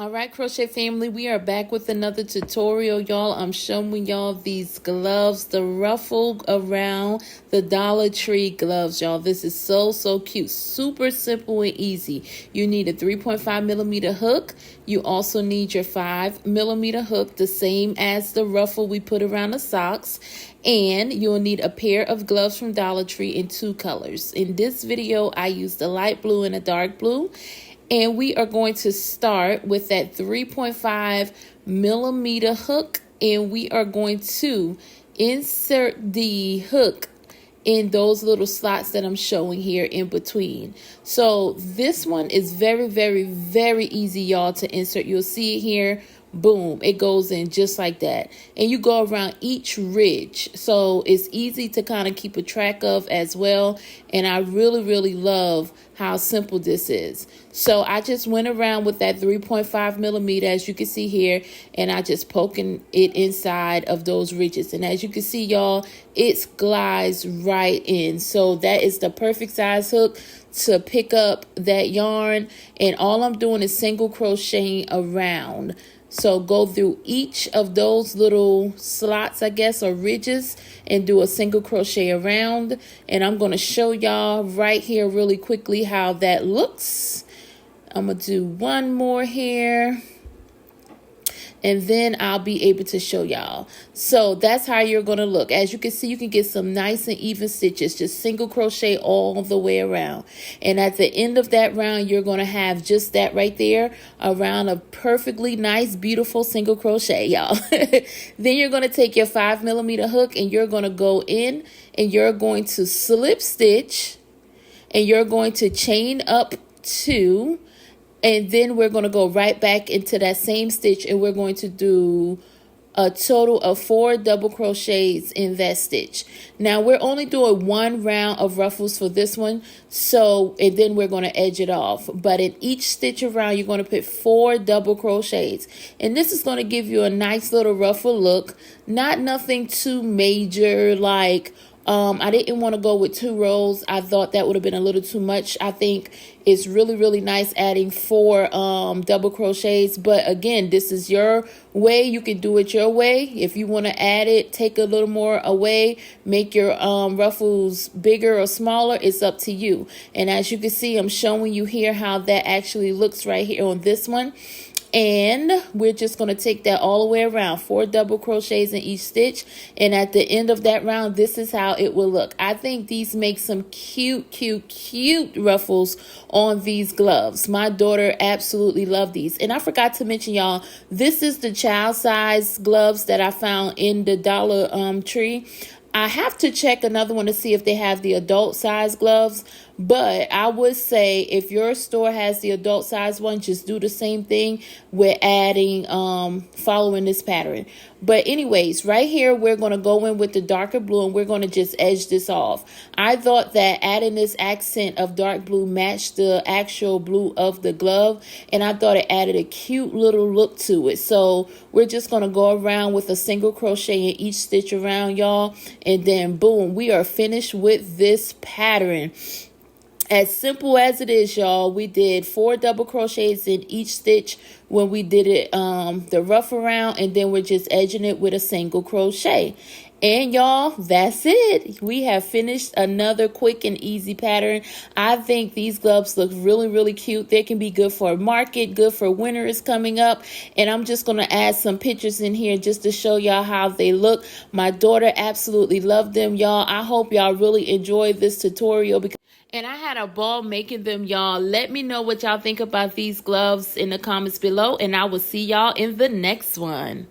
All right, crochet family, we are back with another tutorial, y'all. I'm showing y'all these gloves, the ruffle around the Dollar Tree gloves, y'all. This is so cute, super simple and easy. You need a 3.5mm hook. You also need your 5mm hook, the same as the ruffle we put around the socks. And you'll need a pair of gloves from Dollar Tree in 2 colors. In this video, I used a light blue and a dark blue. And we are going to start with that 3.5mm hook, and we are going to insert the hook in those little slots that I'm showing here in between. So this one is very easy, y'all, to insert. You'll see it here. Boom, it goes in just like that. And you go around each ridge. So it's easy to kind of keep a track of as well. And I really love how simple this is. So I just went around with that 3.5mm, as you can see here, and I just poking it inside of those ridges. And as you can see, y'all, it glides right in. So that is the perfect size hook to pick up that yarn. And all I'm doing is single crocheting around. So go through each of those little slots, I guess, or ridges, and do a single crochet around. And I'm going to show y'all right here really quickly how that looks. I'm going to do one more here, and then I'll be able to show y'all. So that's how you're going to look. As you can see, you can get some nice and even stitches, just single crochet all the way around. And at the end of that round, you're going to have just that right there, a round of perfectly nice, beautiful single crochet, y'all. Then you're going to take your 5mm hook, and you're going to go in, and you're going to slip stitch, and you're going to chain up 2. And then we're going to go right back into that same stitch, and we're going to do a total of 4 double crochets in that stitch. Now we're only doing 1 round of ruffles for this one. So, and then we're going to edge it off. But in each stitch around, you're going to put 4 double crochets. And this is going to give you a nice little ruffle look. Not nothing too major, like I didn't want to go with 2 rows. I thought that would have been a little too much. I think it's really nice adding 4 double crochets. But again, this is your way. You can do it your way. If you want to add it, take a little more away, make your ruffles bigger or smaller, it's up to you. And as you can see, I'm showing you here how that actually looks right here on this one. And we're just going to take that all the way around, 4 double crochets in each stitch. And at the end of that round, this is how it will look. I think these make some cute ruffles on these gloves. My daughter absolutely loved these. And I forgot to mention, y'all, this is the child size gloves that I found in the Dollar Tree. I have to check another one to see if they have the adult size gloves. But I would say if your store has the adult size one, just do the same thing with adding, following this pattern. But anyways, right here, we're going to go in with the darker blue, and we're going to just edge this off. I thought that adding this accent of dark blue matched the actual blue of the glove, and I thought it added a cute little look to it. So we're just going to go around with a single crochet in each stitch around, y'all. And then boom, we are finished with this pattern. As simple as it is, y'all, we did 4 double crochets in each stitch when we did it, the rough around, and then we're just edging it with a single crochet. And y'all, that's it. We have finished another quick and easy pattern. I think these gloves look really cute. They can be good for market, good for winter is coming up. And I'm just going to add some pictures in here just to show y'all how they look. My daughter absolutely loved them, y'all. I hope y'all really enjoyed this tutorial, and I had a ball making them, y'all. Let me know what y'all think about these gloves in the comments below, and I will see y'all in the next one.